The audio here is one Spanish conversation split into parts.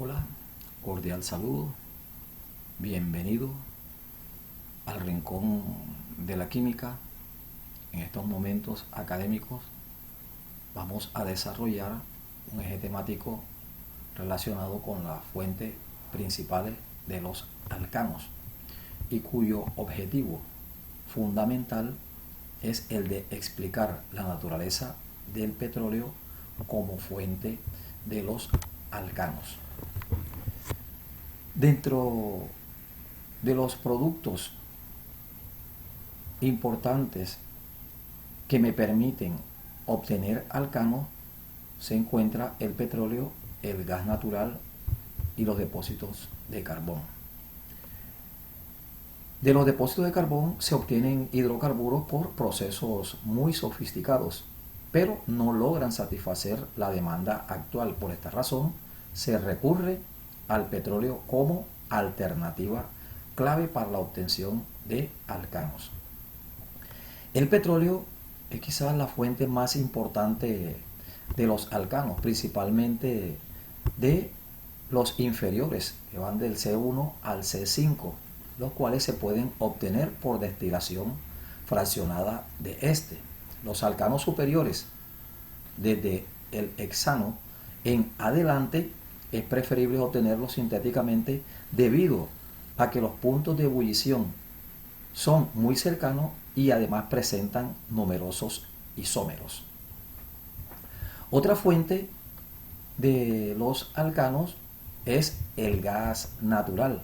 Hola, cordial saludo, bienvenido al rincón de la química. En estos momentos académicos vamos a desarrollar un eje temático relacionado con las fuentes principales de los alcanos y cuyo objetivo fundamental es el de explicar la naturaleza del petróleo como fuente de los alcanos. Dentro de los productos importantes que me permiten obtener alcanos se encuentra el petróleo, el gas natural y los depósitos de carbón. De los depósitos de carbón se obtienen hidrocarburos por procesos muy sofisticados, pero no logran satisfacer la demanda actual. Por esta razón, se recurre al petróleo como alternativa clave para la obtención de alcanos. El petróleo es quizás la fuente más importante de los alcanos, principalmente de los inferiores, que van del C1 al C5, los cuales se pueden obtener por destilación fraccionada de este. Los alcanos superiores, desde el hexano en adelante, es preferible obtenerlos sintéticamente debido a que los puntos de ebullición son muy cercanos y además presentan numerosos isómeros. Otra fuente de los alcanos es el gas natural,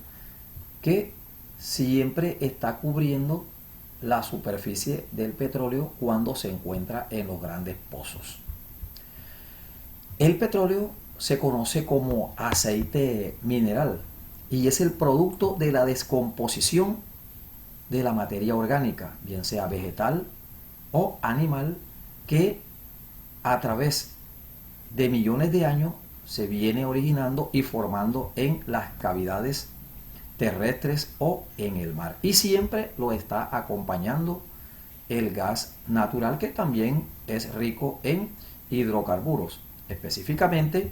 que siempre está cubriendo la superficie del petróleo cuando se encuentra en los grandes pozos. El petróleo se conoce como aceite mineral y es el producto de la descomposición de la materia orgánica, bien sea vegetal o animal, que a través de millones de años se viene originando y formando en las cavidades terrestres o en el mar. Y siempre lo está acompañando el gas natural, que también es rico en hidrocarburos, específicamente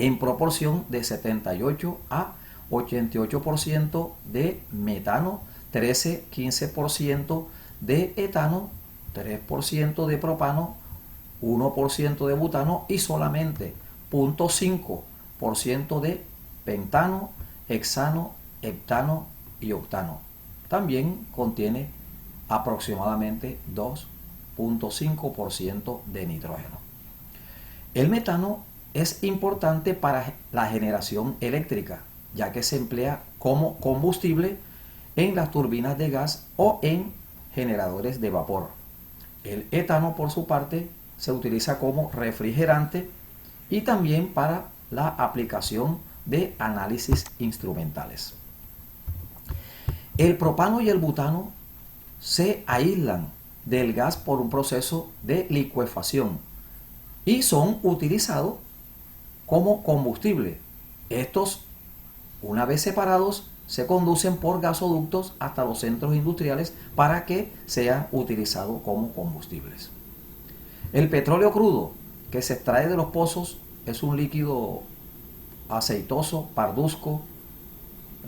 en proporción de 78 a 88% de metano, 13-15% de etano, 3% de propano, 1% de butano y solamente 0.5% de pentano, hexano, heptano y octano. También contiene aproximadamente 2.5% de nitrógeno. El metano es importante para la generación eléctrica, ya que se emplea como combustible en las turbinas de gas o en generadores de vapor. El etano, por su parte, se utiliza como refrigerante y también para la aplicación de análisis instrumentales. El propano y el butano se aíslan del gas por un proceso de licuefacción y son utilizados como combustible. Estos, una vez separados, se conducen por gasoductos hasta los centros industriales para que sean utilizados como combustibles. El petróleo crudo que se extrae de los pozos es un líquido aceitoso, parduzco,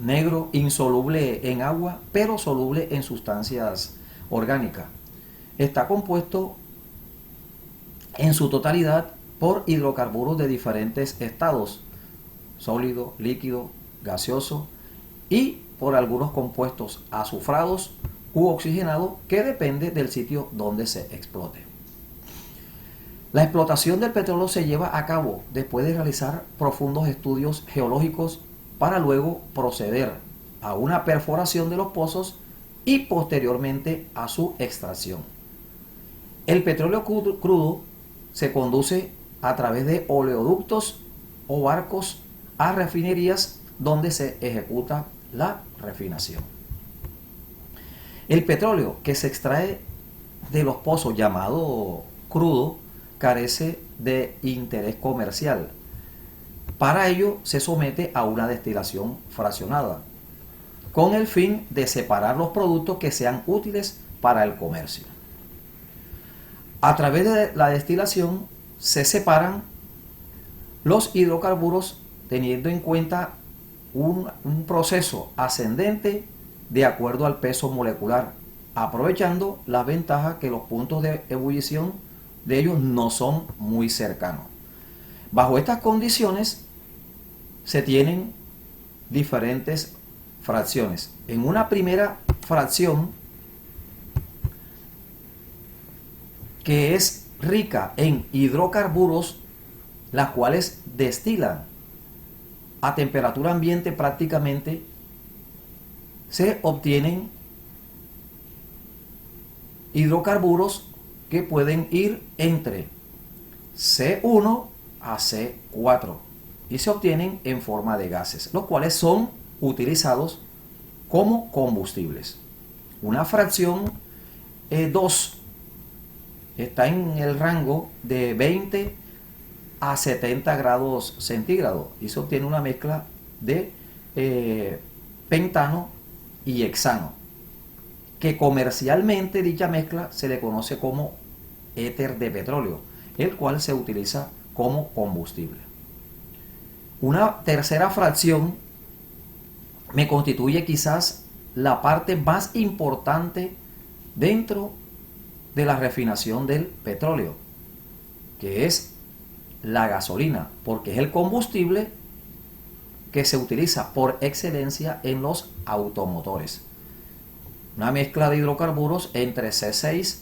negro, insoluble en agua, pero soluble en sustancias orgánicas. Está compuesto en su totalidad por hidrocarburos de diferentes estados, sólido, líquido, gaseoso, y por algunos compuestos azufrados u oxigenados, que depende del sitio donde se explote. La explotación del petróleo se lleva a cabo después de realizar profundos estudios geológicos para luego proceder a una perforación de los pozos y posteriormente a su extracción. El petróleo crudo se conduce a través de oleoductos o barcos a refinerías donde se ejecuta la refinación. El petróleo que se extrae de los pozos, llamado crudo, carece de interés comercial. Para ello se somete a una destilación fraccionada, con el fin de separar los productos que sean útiles para el comercio. A través de la destilación se separan los hidrocarburos teniendo en cuenta un proceso ascendente de acuerdo al peso molecular, aprovechando la ventaja que los puntos de ebullición de ellos no son muy cercanos. Bajo estas condiciones se tienen diferentes fracciones. En una primera fracción que es rica en hidrocarburos, las cuales destilan a temperatura ambiente prácticamente, se obtienen hidrocarburos que pueden ir entre C1 a C4 y se obtienen en forma de gases, los cuales son utilizados como combustibles. Una fracción 2 está en el rango de 20 a 70 grados centígrados y se obtiene una mezcla de pentano y hexano, que comercialmente dicha mezcla se le conoce como éter de petróleo, el cual se utiliza como combustible. Una tercera fracción me constituye quizás la parte más importante dentro de la refinación del petróleo, que es la gasolina, porque es el combustible que se utiliza por excelencia en los automotores. Una mezcla de hidrocarburos entre C6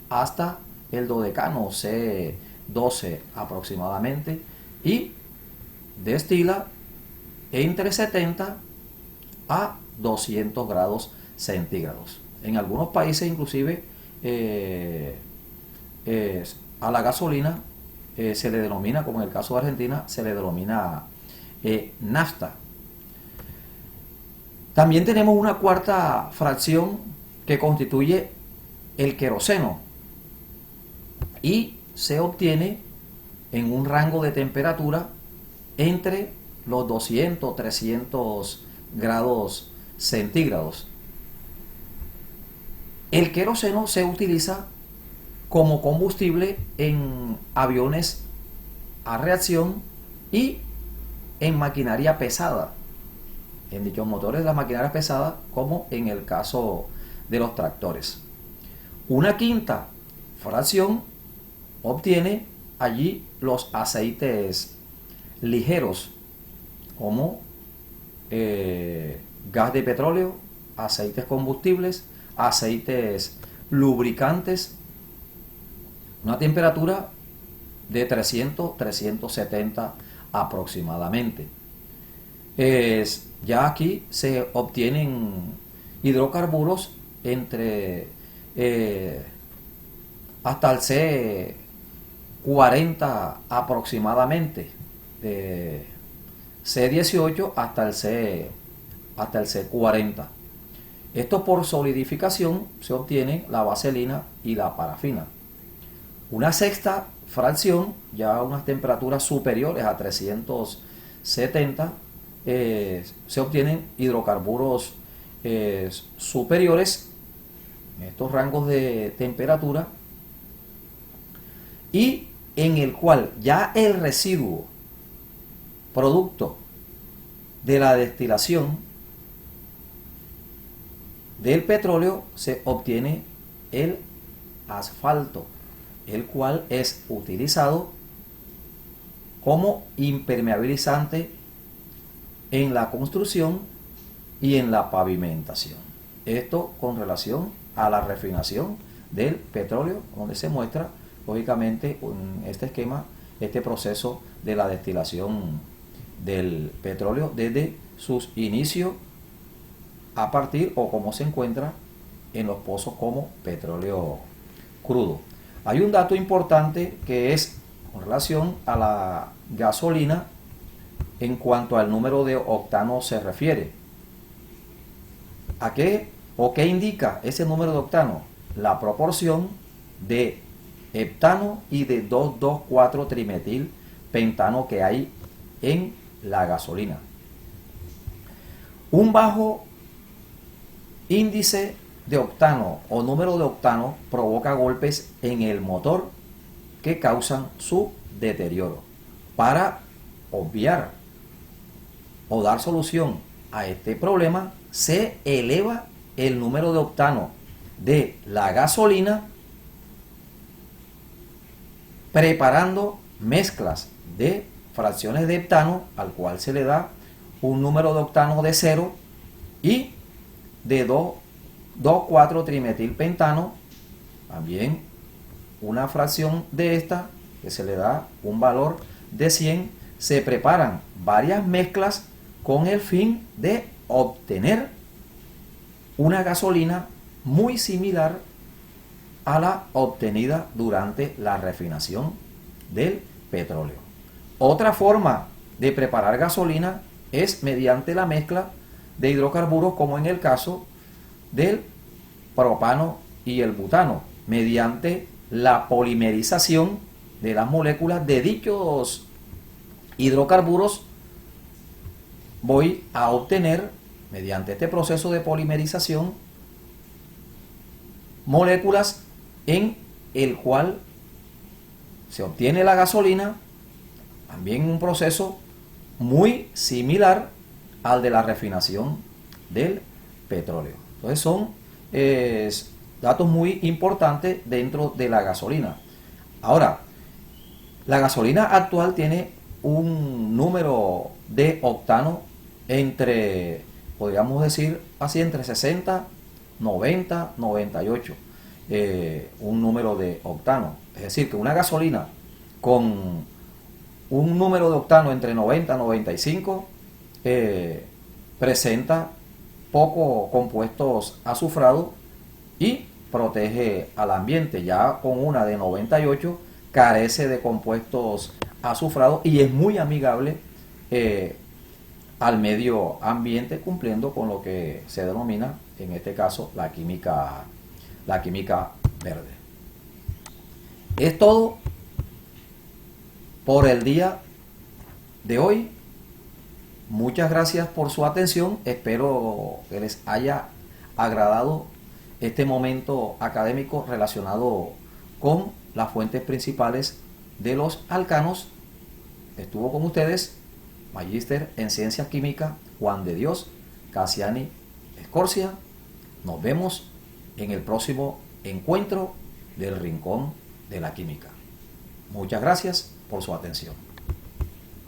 hasta el dodecano, C12 aproximadamente, y destila entre 70 a 200 grados centígrados. En algunos países inclusive a la gasolina se le denomina, como en el caso de Argentina, se le denomina nafta. También tenemos una cuarta fracción que constituye el queroseno y se obtiene en un rango de temperatura entre los 200 300 grados centígrados. El queroseno se utiliza como combustible en aviones a reacción y en maquinaria pesada, en dichos motores de la maquinaria pesada, como en el caso de los tractores. Una quinta fracción obtiene allí los aceites ligeros, como gas de petróleo, aceites combustibles, aceites lubricantes, una temperatura de 300-370 aproximadamente. Ya aquí se obtienen hidrocarburos entre hasta el C40 aproximadamente, C18 hasta el C40. Esto por solidificación se obtiene la vaselina y la parafina. Una sexta fracción, ya a unas temperaturas superiores a 370, se obtienen hidrocarburos superiores en estos rangos de temperatura, y en el cual ya el residuo producto de la destilación del petróleo se obtiene el asfalto, el cual es utilizado como impermeabilizante en la construcción y en la pavimentación. Esto con relación a la refinación del petróleo, donde se muestra lógicamente en este esquema, este proceso de la destilación del petróleo desde sus inicios a partir o como se encuentra en los pozos como petróleo crudo. Hay un dato importante que es con relación a la gasolina en cuanto al número de octanos se refiere. ¿A qué o qué indica ese número de octanos? La proporción de heptano y de 2,2,4 trimetil pentano que hay en la gasolina. Un bajo índice de octano o número de octano provoca golpes en el motor que causan su deterioro. Para obviar o dar solución a este problema, se eleva el número de octano de la gasolina preparando mezclas de fracciones de heptano, al cual se le da un número de octano de 0 y de 2,4-trimetilpentano, también una fracción de esta que se le da un valor de 100. Se preparan varias mezclas con el fin de obtener una gasolina muy similar a la obtenida durante la refinación del petróleo. Otra forma de preparar gasolina es mediante la mezcla de hidrocarburos, como en el caso del propano y el butano, mediante la polimerización de las moléculas de dichos hidrocarburos. Voy a obtener, mediante este proceso de polimerización, moléculas en el cual se obtiene la gasolina, también un proceso muy similar al de la refinación del petróleo. Entonces son datos muy importantes dentro de la gasolina. Ahora, la gasolina actual tiene un número de octano entre, podríamos decir así, entre 60, 90, 98. Un número de octano. Es decir, que una gasolina con un número de octano entre 90 y 95 presenta poco compuestos azufrados y protege al ambiente. Ya con una de 98 carece de compuestos azufrados y es muy amigable al medio ambiente, cumpliendo con lo que se denomina en este caso la química verde. Es todo por el día de hoy. Muchas gracias por su atención. Espero que les haya agradado este momento académico relacionado con las fuentes principales de los alcanos. Estuvo con ustedes Magíster en Ciencias Químicas Juan de Dios Casiani Escorcia. Nos vemos en el próximo encuentro del Rincón de la Química. Muchas gracias por su atención.